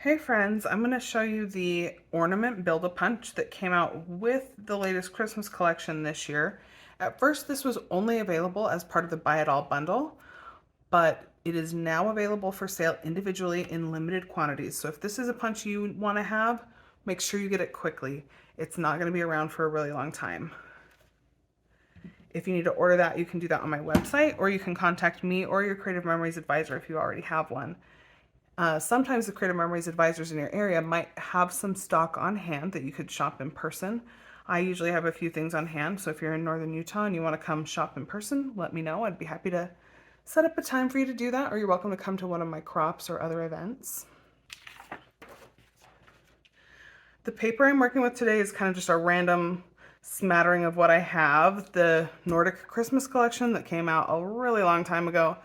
Hey friends, I'm going to show you the Ornament Build-a-Punch that came out with the latest Christmas collection this year. At first this was only available as part of the Buy It All bundle, but it is now available for sale individually in limited quantities. So if this is a punch you want to have, make sure you get it quickly. It's not going to be around for a really long time. If you need to order that, you can do that on my website, or you can contact me or your Creative Memories advisor if you already have one. Sometimes the Creative Memories advisors in your area might have some stock on hand that you could shop in person. I usually have a few things on hand, so if you're in northern Utah and you want to come shop in person, let me know. I'd be happy to set up a time for you to do that, or you're welcome to come to one of my crops or other events. The paper I'm working with today is kind of just a random smattering of what I have. The Nordic Christmas collection that came out a really long time ago,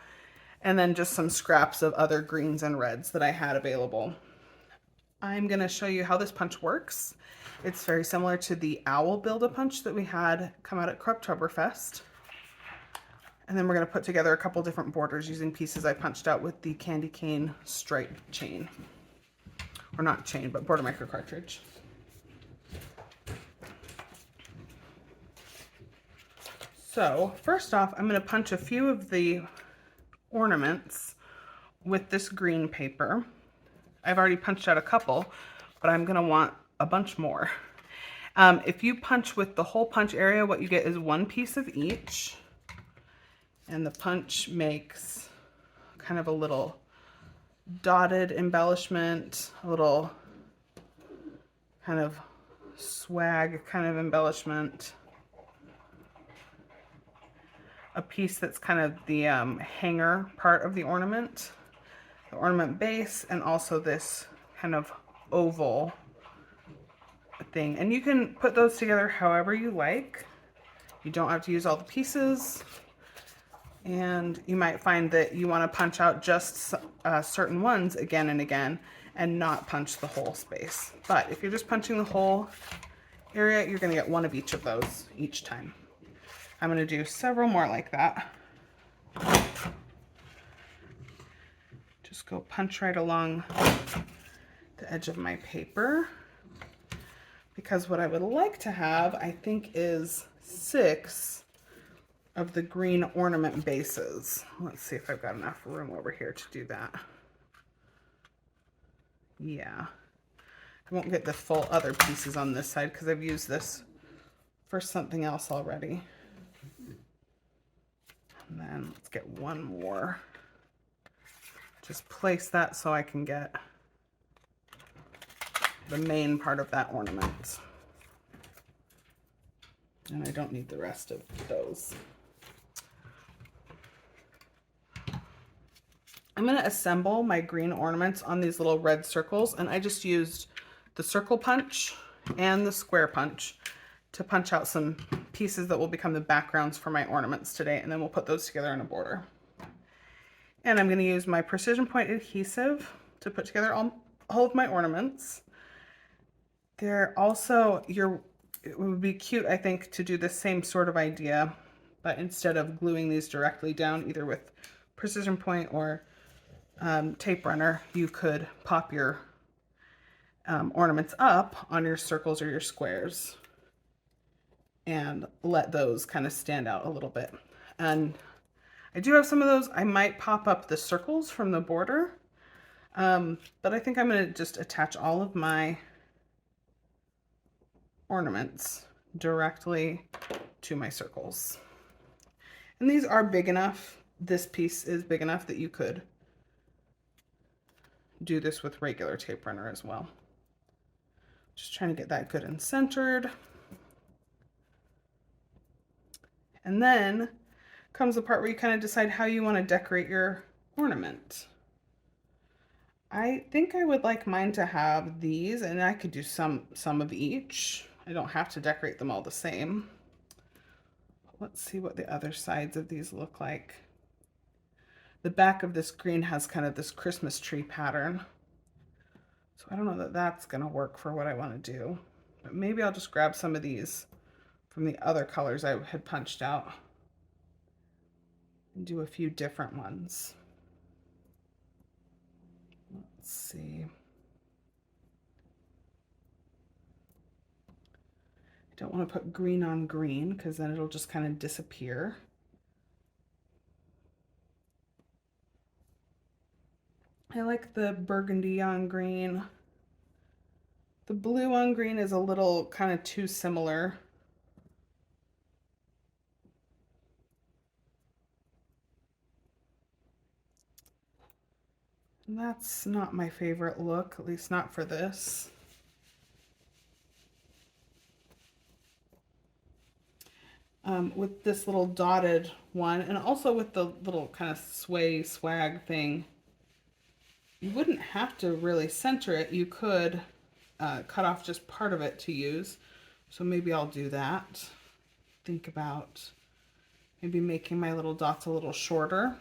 and then just some scraps of other greens and reds that I had available. I'm going to show you how this punch works. It's very similar to the Owl Build-a-Punch that we had come out at Cruptoberfest. And then we're going to put together a couple different borders using pieces I punched out with the candy cane stripe chain. Or not chain, but border micro cartridge. So first off, I'm going to punch a few of the ornaments with this green paper. I've already punched out a couple, but I'm going to want a bunch more. If you punch with the whole punch area, what you get is one piece of each. And the punch makes kind of a little dotted embellishment, a little kind of swag kind of embellishment. A piece that's kind of the hanger part of the ornament base, and also this kind of oval thing. And you can put those together however you like. You don't have to use all the pieces. And you might find that you want to punch out just certain ones again and again and not punch the whole space. But if you're just punching the whole area, you're going to get one of each of those each time. I'm going to do several more like that. Just go punch right along the edge of my paper, because what I would like to have, I think, is 6 of the green ornament bases. Let's see if I've got enough room over here to do that. Yeah. I won't get the full other pieces on this side because I've used this for something else already. And then let's get one more. Just place that so I can get the main part of that ornament. And I don't need the rest of those. I'm going to assemble my green ornaments on these little red circles, and I just used the circle punch and the square punch to punch out some pieces that will become the backgrounds for my ornaments today, and then we'll put those together in a border. And I'm going to use my precision point adhesive to put together all of my ornaments. They're also, it would be cute, I think, to do the same sort of idea, but instead of gluing these directly down, either with precision point or tape runner, you could pop your ornaments up on your circles or your squares and let those kind of stand out a little bit. And I do have some of those. I might pop up the circles from the border, but I think I'm going to just attach all of my ornaments directly to my circles. And these are big enough. This piece is big enough that you could do this with regular tape runner as well. Just trying to get that good and centered. And then comes the part where you kind of decide how you want to decorate your ornament. I think I would like mine to have these, and I could do some of each. I don't have to decorate them all the same. Let's see what the other sides of these look like. The back of this green has kind of this Christmas tree pattern. So I don't know that that's going to work for what I want to do. But maybe I'll just grab some of these from the other colors I had punched out and do a few different ones. Let's see. Don't want to put green on green because then it'll just kind of disappear. I like the burgundy on green. The blue on green is a little kind of too similar. And that's not my favorite look, at least not for this. With this little dotted one, and also with the little kind of sway swag thing, you wouldn't have to really center it. You could cut off just part of it to use. So maybe I'll do that. Think about maybe making my little dots a little shorter.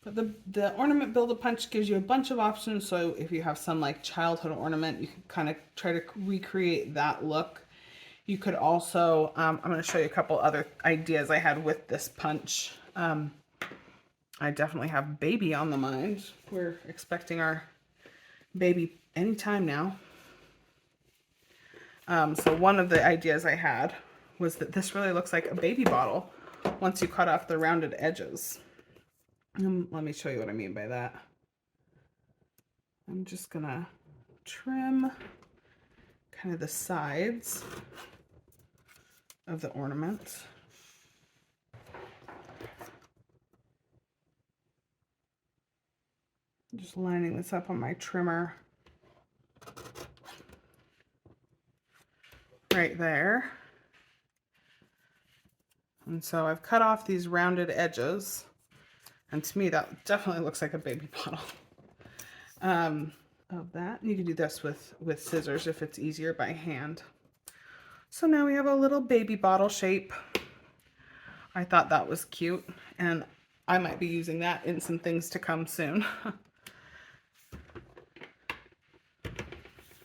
But the Ornament Build-a-Punch gives you a bunch of options. So if you have some like childhood ornament, you can kind of try to recreate that look. You could also, I'm going to show you a couple other ideas I had with this punch. I definitely have baby on the mind. We're expecting our baby anytime now. So one of the ideas I had was that this really looks like a baby bottle once you cut off the rounded edges. Let me show you what I mean by that. I'm just gonna trim kind of the sides of the ornament. Just lining this up on my trimmer right there. And so I've cut off these rounded edges, and to me that definitely looks like a baby bottle of that. You can do this with scissors if it's easier by hand. So now we have a little baby bottle shape. I thought that was cute, and I might be using that in some things to come soon.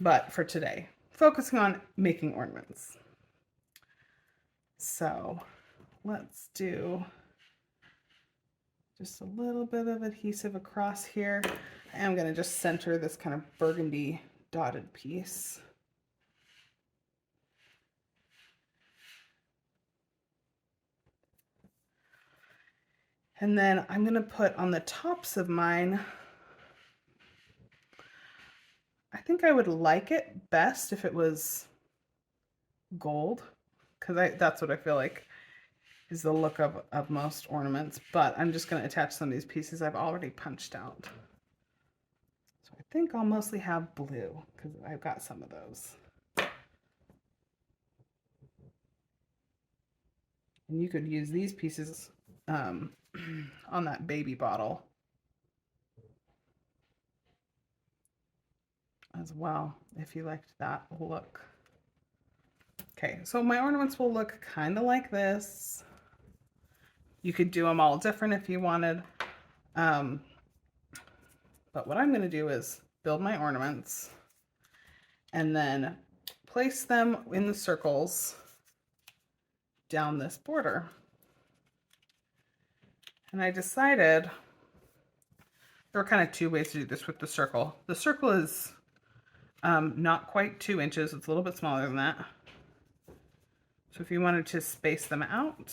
But for today, focusing on making ornaments. So let's do just a little bit of adhesive across here. I am going to just center this kind of burgundy dotted piece. And then I'm going to put on the tops of mine, I think I would like it best if it was gold, because that's what I feel like is the look of most ornaments, but I'm just going to attach some of these pieces I've already punched out. So I think I'll mostly have blue because I've got some of those. And you could use these pieces on that baby bottle as well, if you liked that look. Okay, so my ornaments will look kind of like this. You could do them all different if you wanted. But what I'm going to do is build my ornaments and then place them in the circles down this border. And I decided there were kind of two ways to do this with the circle. The circle is not quite 2 inches. It's a little bit smaller than that. So if you wanted to space them out,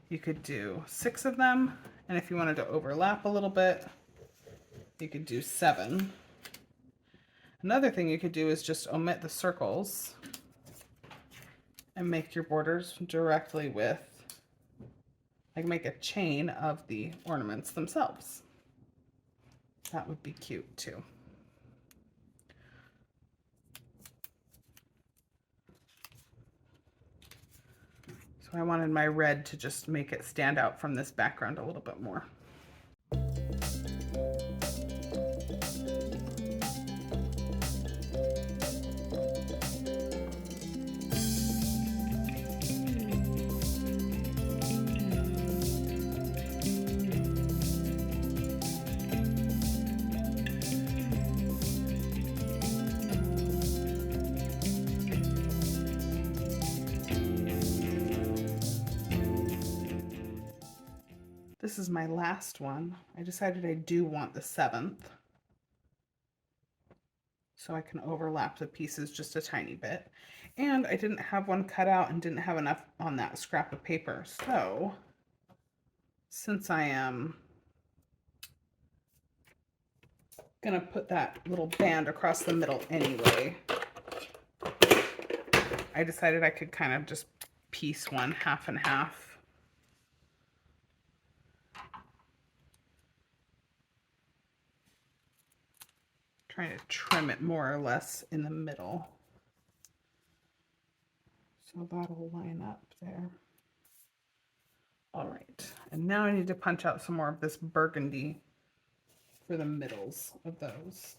you could do 6 of them. And if you wanted to overlap a little bit, you could do 7. Another thing you could do is just omit the circles and make your borders directly with, like make a chain of the ornaments themselves. That would be cute too. So I wanted my red to just make it stand out from this background a little bit more. This is my last one. I decided I do want the 7th. so I can overlap the pieces just a tiny bit. And I didn't have one cut out and didn't have enough on that scrap of paper. So since I am gonna put that little band across the middle anyway, I decided I could kind of just piece one half and half. Trying to trim it more or less in the middle. So that'll line up there. All right, and now I need to punch out some more of this burgundy for the middles of those.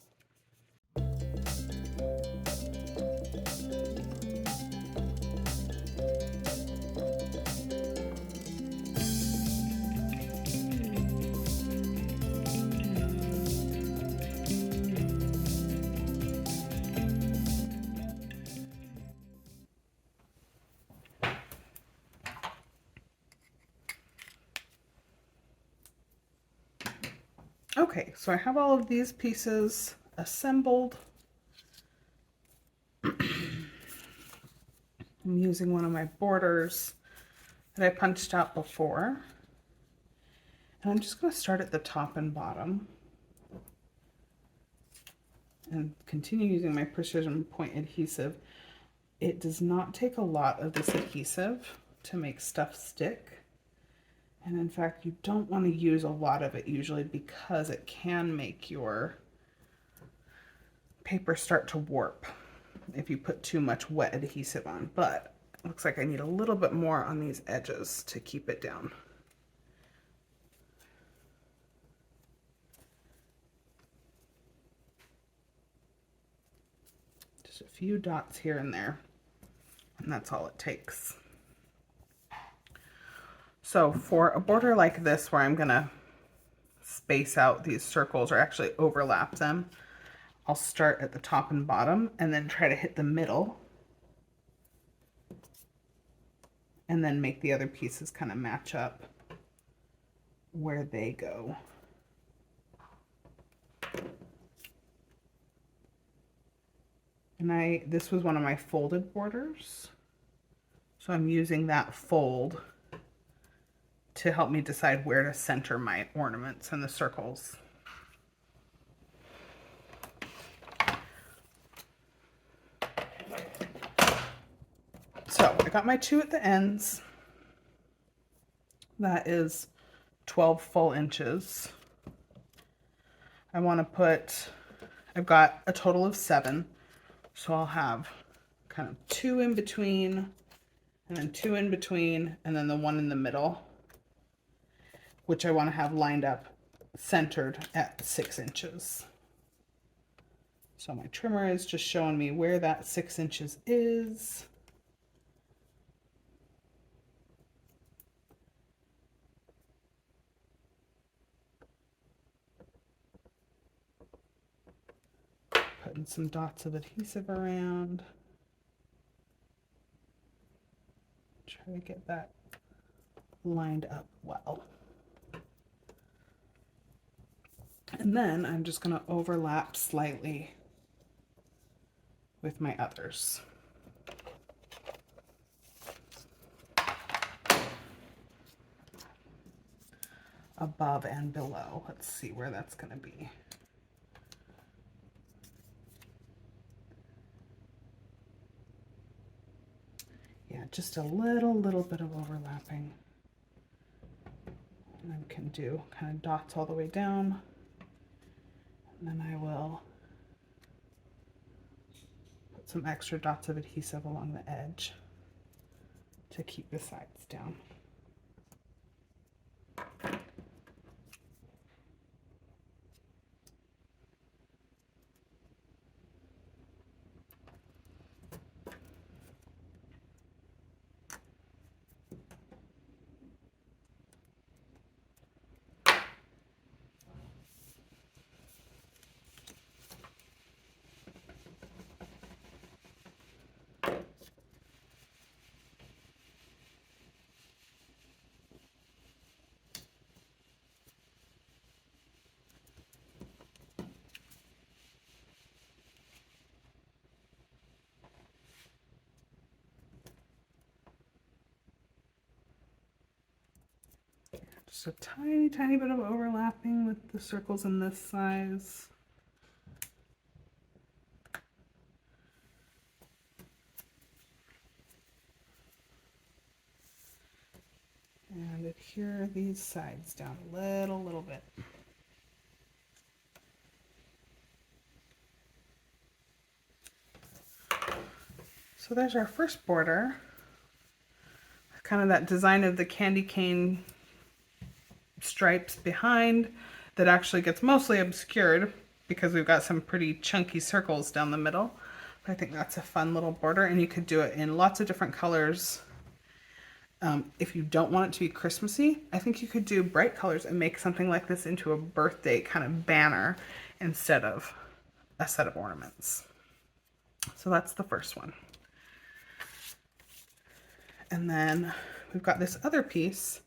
Okay, so I have all of these pieces assembled. I'm using one of my borders that I punched out before. And I'm just going to start at the top and bottom and continue using my precision point adhesive. It does not take a lot of this adhesive to make stuff stick. And in fact, you don't want to use a lot of it usually because it can make your paper start to warp if you put too much wet adhesive on. But it looks like I need a little bit more on these edges to keep it down. Just a few dots here and there, and that's all it takes. So for a border like this where I'm gonna space out these circles or actually overlap them, I'll start at the top and bottom and then try to hit the middle and then make the other pieces kind of match up where they go. And this was one of my folded borders, so I'm using that fold to help me decide where to center my ornaments and the circles. So I got my 2 at the ends. That is 12 full inches. I want to put, I've got a total of 7. So I'll have kind of 2 in between, and then 2 in between, and then the one in the middle, which I want to have lined up centered at 6 inches. So my trimmer is just showing me where that 6 inches is. Putting some dots of adhesive around. Try to get that lined up well. And then I'm just going to overlap slightly with my others. Above and below. Let's see where that's going to be. Yeah, just a little bit of overlapping. And then can do kind of dots all the way down. And then I will put some extra dots of adhesive along the edge to keep the sides down. Just a tiny, tiny bit of overlapping with the circles in this size. And adhere these sides down a little bit. So there's our first border. Kind of that design of the candy cane stripes behind that actually gets mostly obscured because we've got some pretty chunky circles down the middle. But I think that's a fun little border, and you could do it in lots of different colors. If you don't want it to be Christmassy, I think you could do bright colors and make something like this into a birthday kind of banner instead of a set of ornaments. So that's the first one. And then we've got this other piece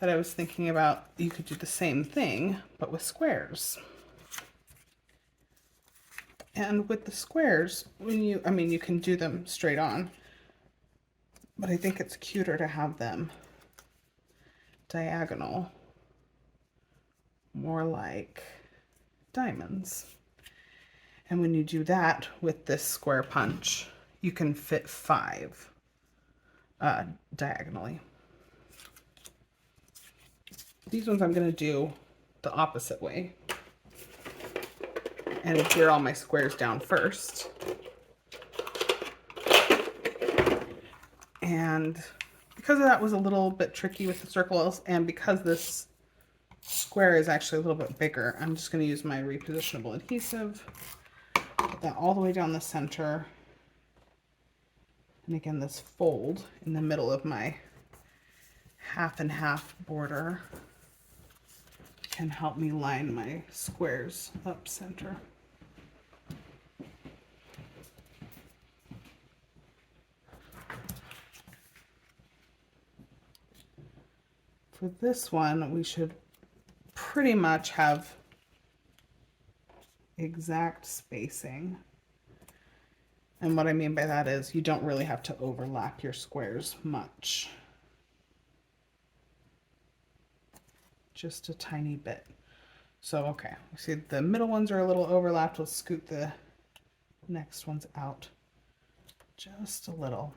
that I was thinking about. You could do the same thing, but with squares. And with the squares, you can do them straight on, but I think it's cuter to have them diagonal, more like diamonds. And when you do that with this square punch, you can fit 5 diagonally. These ones I'm going to do the opposite way and adhere all my squares down first. And because that was a little bit tricky with the circles, and because this square is actually a little bit bigger, I'm just going to use my repositionable adhesive, put that all the way down the center. And again, this fold in the middle of my half and half border can help me line my squares up center. For this one, we should pretty much have exact spacing. And what I mean by that is you don't really have to overlap your squares much. Just a tiny bit. So, okay, see the middle ones are a little overlapped. We'll scoot the next ones out just a little.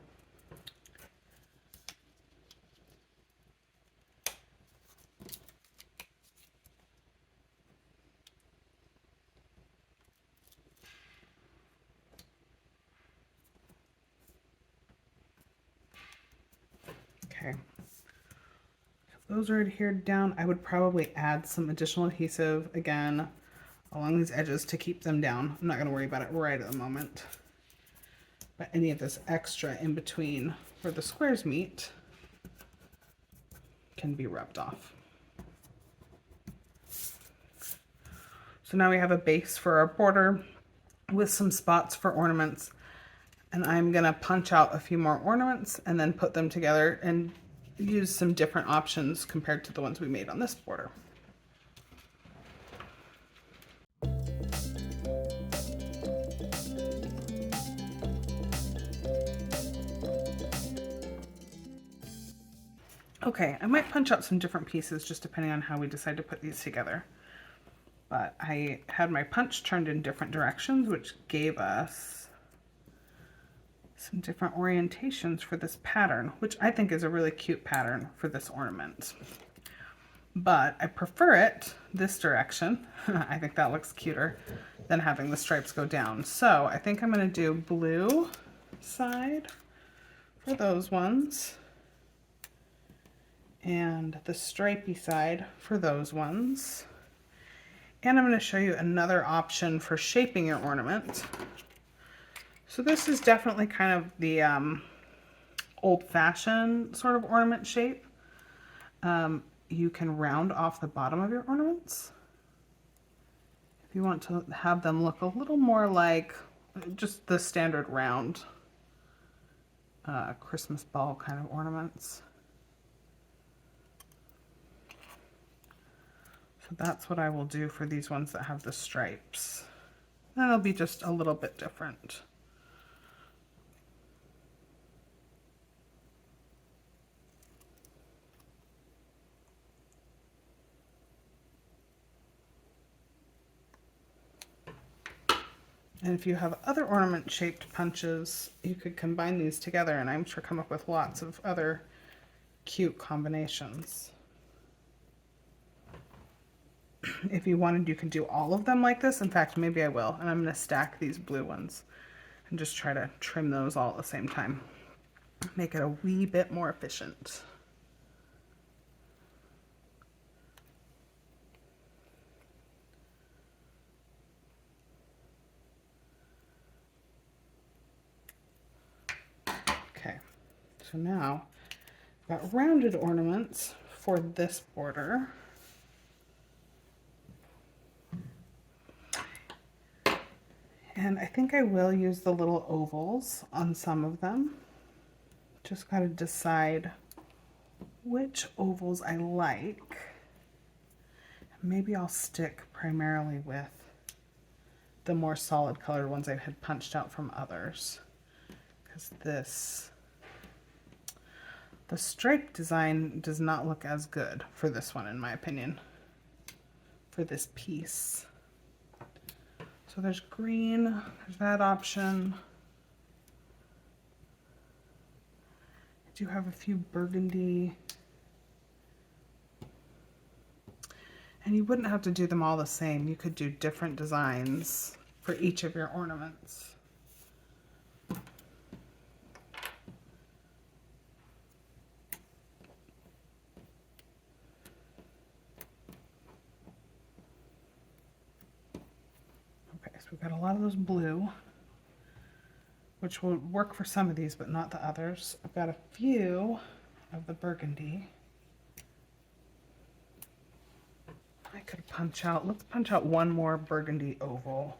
Okay. Those are adhered down. I would probably add some additional adhesive again along these edges to keep them down. I'm not going to worry about it right at the moment. But any of this extra in between where the squares meet can be rubbed off. So now we have a base for our border with some spots for ornaments. And I'm going to punch out a few more ornaments and then put them together and use some different options compared to the ones we made on this border. Okay, I might punch out some different pieces just depending on how we decide to put these together. But I had my punch turned in different directions, which gave us some different orientations for this pattern, which I think is a really cute pattern for this ornament. But I prefer it this direction. I think that looks cuter than having the stripes go down. So I think I'm going to do blue side for those ones and the stripy side for those ones. And I'm going to show you another option for shaping your ornament. So this is definitely kind of the old-fashioned sort of ornament shape. You can round off the bottom of your ornaments if you want to have them look a little more like just the standard round Christmas ball kind of ornaments. So that's what I will do for these ones that have the stripes. And it'll be just a little bit different. And if you have other ornament shaped punches, you could combine these together and I'm sure come up with lots of other cute combinations. If you wanted, you could do all of them like this. In fact, maybe I will. And I'm going to stack these blue ones and just try to trim those all at the same time. Make it a wee bit more efficient. Okay, so now I've got rounded ornaments for this border. And I think I will use the little ovals on some of them. Just got to decide which ovals I like. Maybe I'll stick primarily with the more solid colored ones I had punched out from others. Because the stripe design does not look as good for this one, in my opinion, for this piece. So there's green, there's that option. I do have a few burgundy. And you wouldn't have to do them all the same. You could do different designs for each of your ornaments. Okay, so we've got a lot of those blue, which will work for some of these, but not the others. I've got a few of the burgundy. I could punch out, let's punch out one more burgundy oval.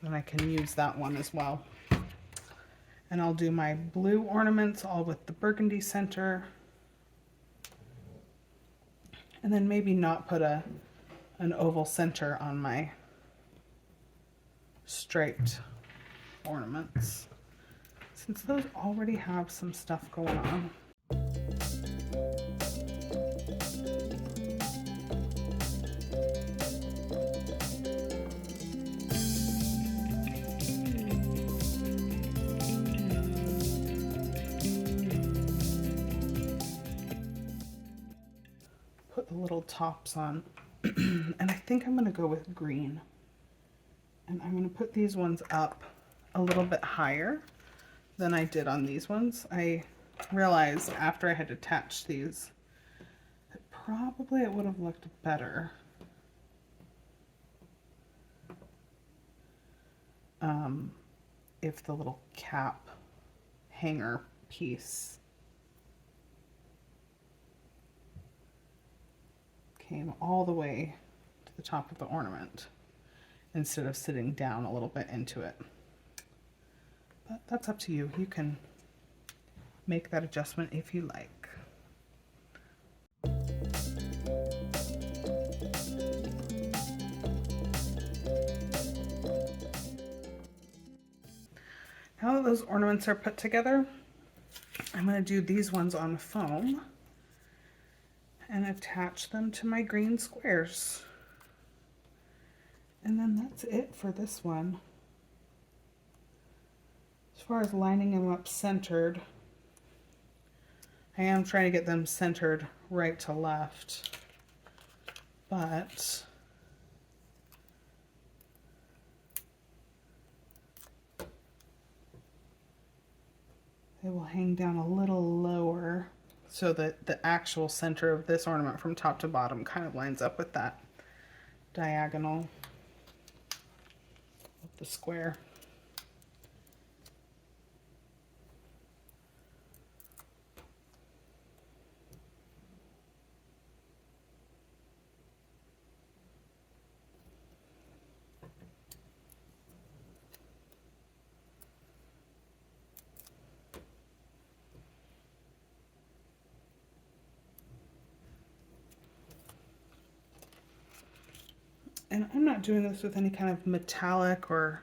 And I can use that one as well. And I'll do my blue ornaments all with the burgundy center. And then maybe not put an oval center on my striped ornaments, since those already have some stuff going on. Put the little tops on, and I think I'm going to go with green. And I'm going to put these ones up a little bit higher than I did on these ones. I realized after I had attached these that probably it would have looked better if the little cap hanger piece came all the way to the top of the ornament instead of sitting down a little bit into it. But that's up to you. You can make that adjustment if you like. Now that those ornaments are put together, I'm going to do these ones on foam and attach them to my green squares. And then that's it for this one. As far as lining them up centered, I am trying to get them centered right to left, but they will hang down a little lower so that the actual center of this ornament from top to bottom kind of lines up with that diagonal of the square. And I'm not doing this with any kind of metallic or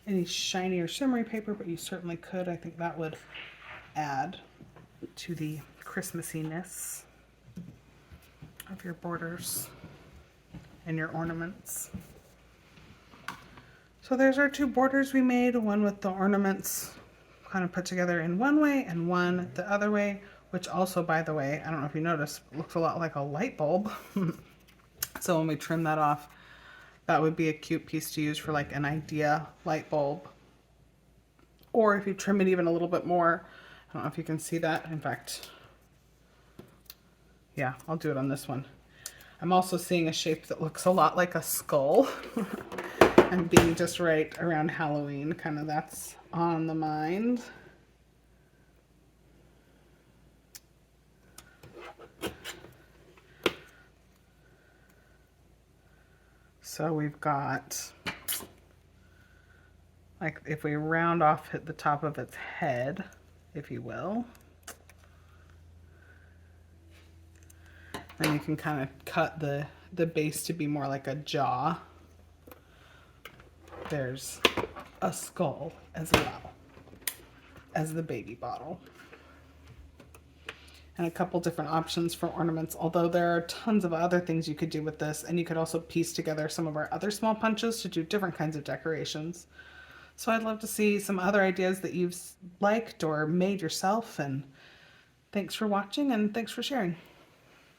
any shiny or shimmery paper, but you certainly could. I think that would add to the Christmassiness of your borders and your ornaments. So there's our two borders we made, one with the ornaments kind of put together in one way and one the other way, which also, by the way, I don't know if you noticed, looks a lot like a light bulb. So when we trim that off, that would be a cute piece to use for like an idea light bulb. Or if you trim it even a little bit more, I don't know if you can see that. In fact, yeah, I'll do it on this one. I'm also seeing a shape that looks a lot like a skull. And being just right around Halloween, kind of that's on the mind. So we've got, like, if we round off at the top of its head, if you will, then you can kind of cut the base to be more like a jaw. There's a skull as well as the baby bottle. And a couple different options for ornaments, although there are tons of other things you could do with this, and you could also piece together some of our other small punches to do different kinds of decorations. So I'd love to see some other ideas that you've liked or made yourself, and thanks for watching and thanks for sharing.